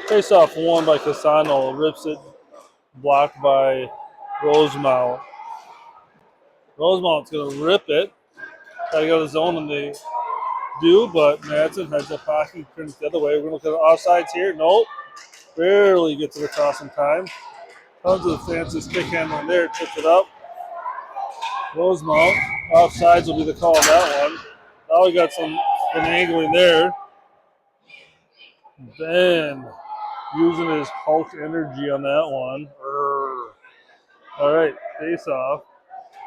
Face off won by Casano. Rips it, blocked by Rosemount. Rosemount's going to rip it. Try to go to the zone, and they do, but Madsen heads up hockey, turns the other way. We're going to look at the offsides here. Nope. Barely gets it across in time. Tons of fancy stick handling there. Tips it up. Rosemount. Offsides will be the call on that one. Now we got some finagling there. Ben using his Hulk energy on that one. All right, face off.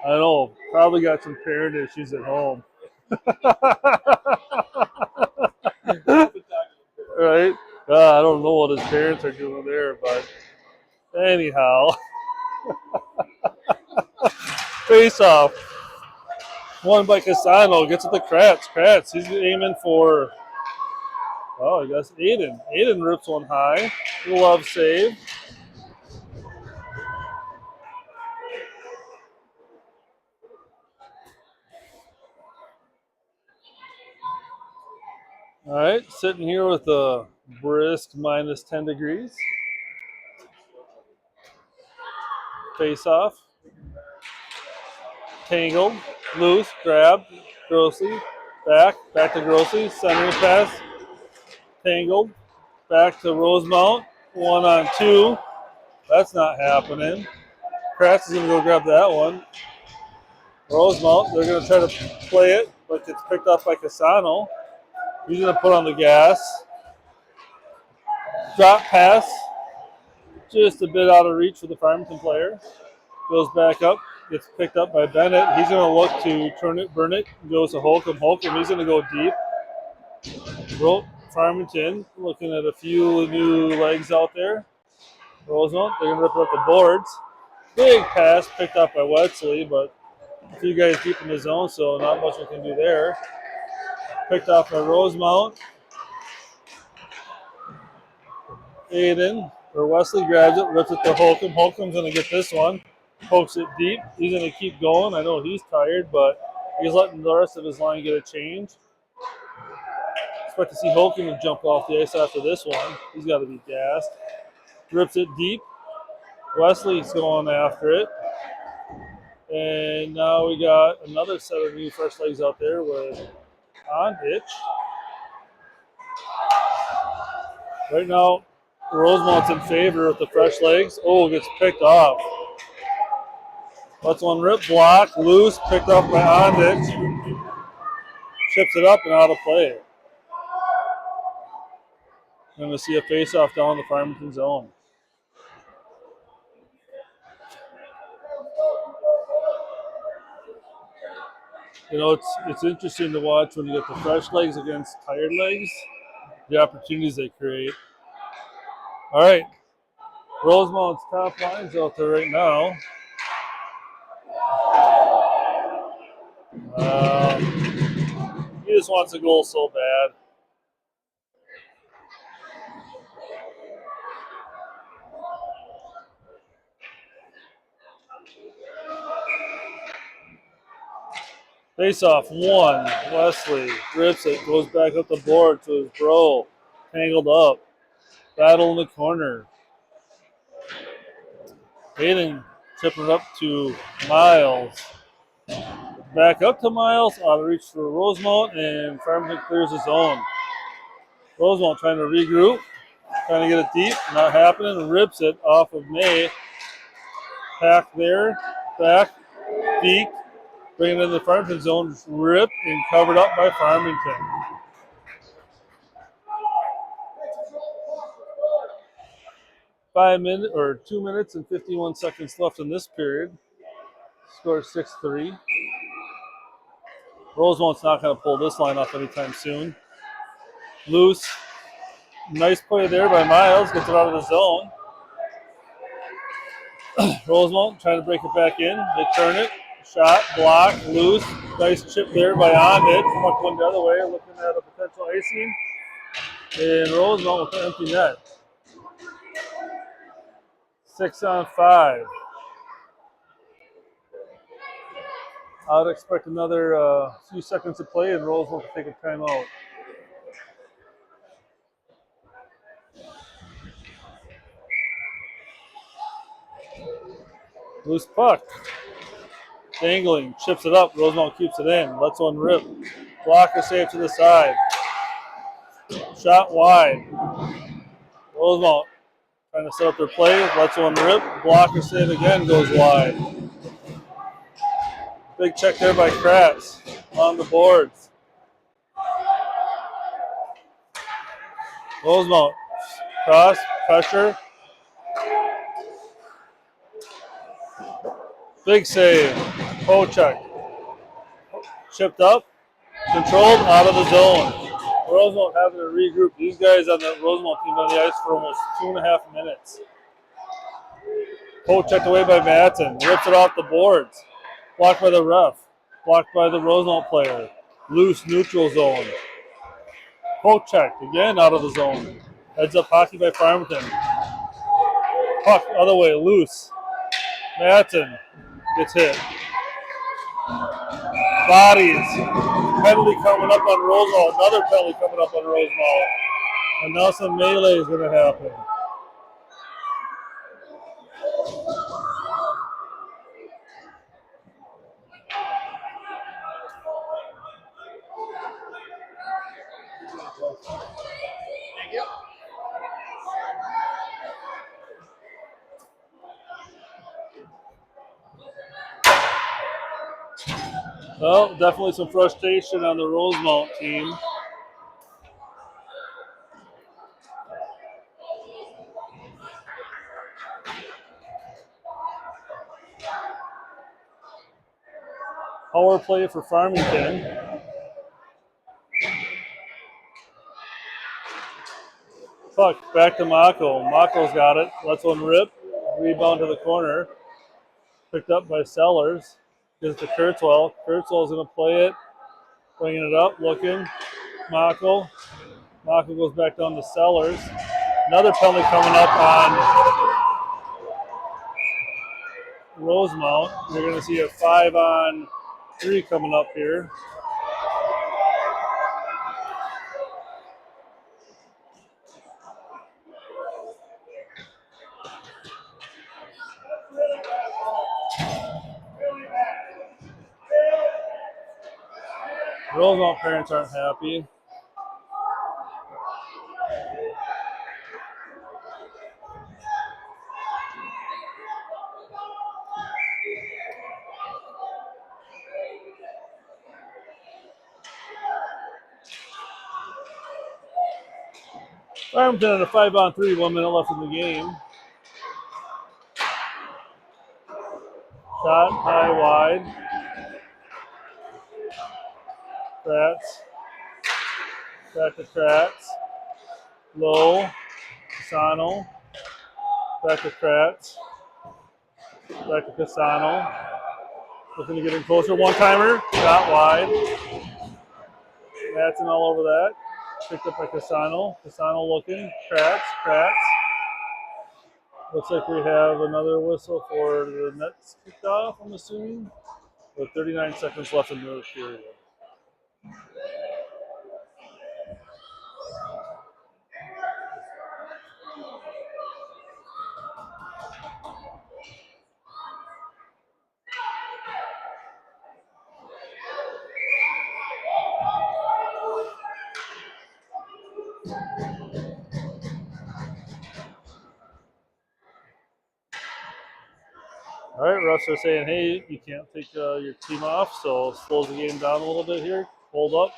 I know, probably got some parent issues at home. Right? I don't know what his parents are doing there, but anyhow. Face off. Won by Casano. Gets it to Kratz. Kratz, he's aiming for, oh, I guess Aiden. Aiden rips one high. Glove save. All right, sitting here with a brisk minus 10 degrees. Face off. Tangled. Loose. Grab. Grossly. Back to Grossly. Centering pass. Tangled. Back to Rosemount. 1-on-2. That's not happening. Kratz is going to go grab that one. Rosemount, they're going to try to play it, but it's picked up by Casano. He's going to put on the gas. Drop pass. Just a bit out of reach for the Farmington player. Goes back up. Gets picked up by Bennett. He's going to look to turn it, burn it. Goes to Holcomb. Holcomb, he's going to go deep. Farmington looking at a few new legs out there. Rosemount, they're going to rip it up the boards. Big pass picked up by Wetzley, but a few guys deep in the zone, so not much we can do there. Picked off by Rosemount. Aiden, or Wesley grabs it, rips it to Holcomb. Holcomb's going to get this one. Pokes it deep. He's going to keep going. I know he's tired, but he's letting the rest of his line get a change. Expect to see Holcomb jump off the ice after this one. He's got to be gassed. Rips it deep. Wesley's going after it. And now we got another set of new fresh legs out there with on hitch. Right now, Rosemount's in favor with the fresh legs. Oh, gets picked off. Lets one rip, block, loose, picked up by Ondich. Chips it up and out of play. Going to see a face-off down the Farmington zone. You know, it's interesting to watch when you get the fresh legs against tired legs, the opportunities they create. All right, Rosemount's top line's out there right now. He just wants a goal so bad. Face off one. Wesley rips it, goes back up the board to his bro. Tangled up. Battle in the corner. Hayden tipping it up to Miles. Back up to Miles. Out of reach for Rosemount, and Farmington clears his own. Rosemount trying to regroup. Trying to get it deep. Not happening. Rips it off of May. Pack there. Back. Deep. Bringing it in the Farmington zone. Ripped and covered up by Farmington. 2 minutes and 51 seconds left in this period. Score 6-3. Rosemount's not going to pull this line off anytime soon. Loose. Nice play there by Miles. Gets it out of the zone. Rosemount trying to break it back in. They turn it. Shot. Block. Loose. Nice chip there by Ondit. Puck one the other way. Looking at a potential icing. And Rosemount with an empty net. 6-on-5. I would expect another few seconds to play, and Rosemount to take a timeout. Loose puck. Dangling. Chips it up. Rosemount keeps it in. Lets one rip. Blocker save to the side. Shot wide. Rosemount trying to set up their play. Lets one rip. Blocker save again. Goes wide. Big check there by Kratz on the boards. Rosemount. Cross. Pressure. Big save. Pochek. Chipped up. Controlled out of the zone. Rosemount having to regroup. These guys on the Rosemount team on the ice for almost 2.5 minutes. Checked away by Madsen. Rips it off the boards. Blocked by the ref. Blocked by the Rosemount player. Loose neutral zone. Checked again out of the zone. Heads up hockey by Farmington. Puck other way. Loose. Madsen gets hit. Bodies. Penalty coming up on Rosemount. Another penalty coming up on Rosemount. And now some melee is going to happen. Well, definitely some frustration on the Rosemount team. Power play for Farmington. Puck back to Mako. Mako's got it. Lets one rip. Rebound to the corner. Picked up by Sellers. Gives it to Kurtzwell. Kurtzwell's going to play it. Bringing it up. Looking. Mako. Mako goes back down to Sellers. Another penalty coming up on Rosemount. We're going to see a 5-on-3 coming up here. Rosemount parents aren't happy. Farmington at a 5-on-3, 1 minute left in the game. Shot high wide. Kratz. Back to Kratz. Low. Casano. Back to Kratz. Back to Casano. Looking to get in closer. One-timer. Shot wide. Matson all over that. Picked up by Casano. Casano looking. Kratz. Kratz. Looks like we have another whistle for the Nets kicked off, I'm assuming. With 39 seconds left in the period. All right, refs are saying, hey, you can't take your team off, so slows the game down a little bit here. Hold up.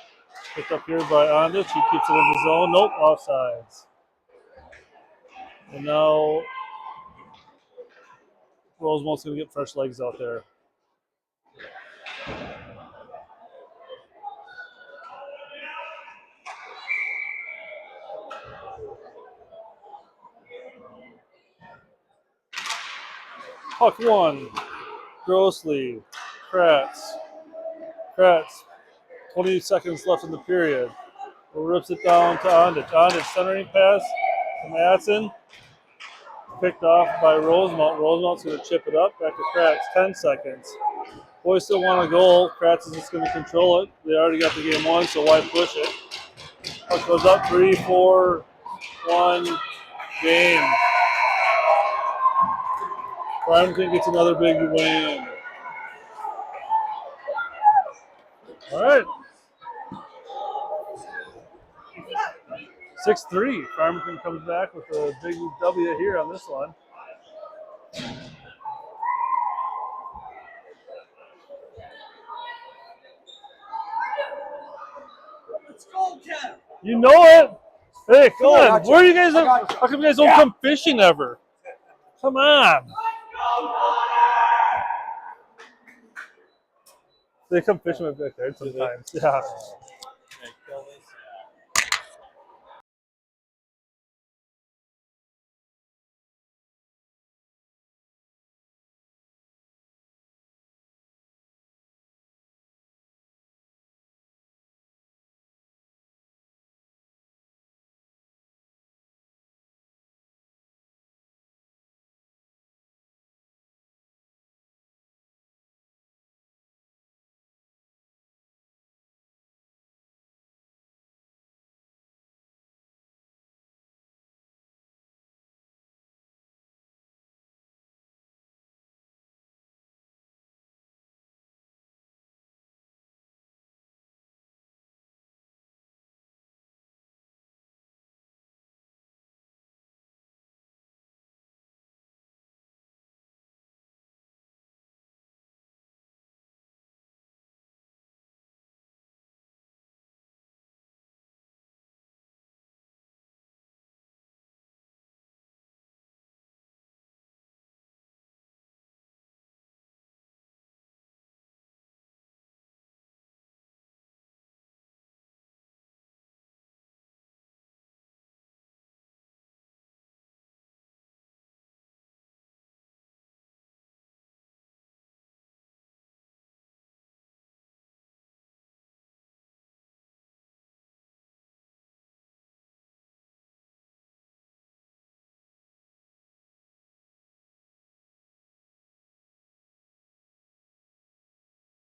Picked up here by Ondich. He keeps it in the zone. Nope, offsides. And now Rosemount's going to get fresh legs out there. Puck one. Grossly. Kratz. Kratz. 20 seconds left in the period. Rips it down to Ondich. Ondich centering pass to Matson. Picked off by Rosemount. Rosemount's going to chip it up. Back to Kratz. 10 seconds. Boys still want a goal. Kratz is just going to control it. They already got the game won, so why push it? Puck goes up 3-4-1 game. Farmington gets another big win. All right. 6-3. Farmington comes back with a big W here on this one. You know it. Hey, come on. Where are you guys? How come you guys don't come fishing ever? Come on. They come fishing back there sometimes. Yeah.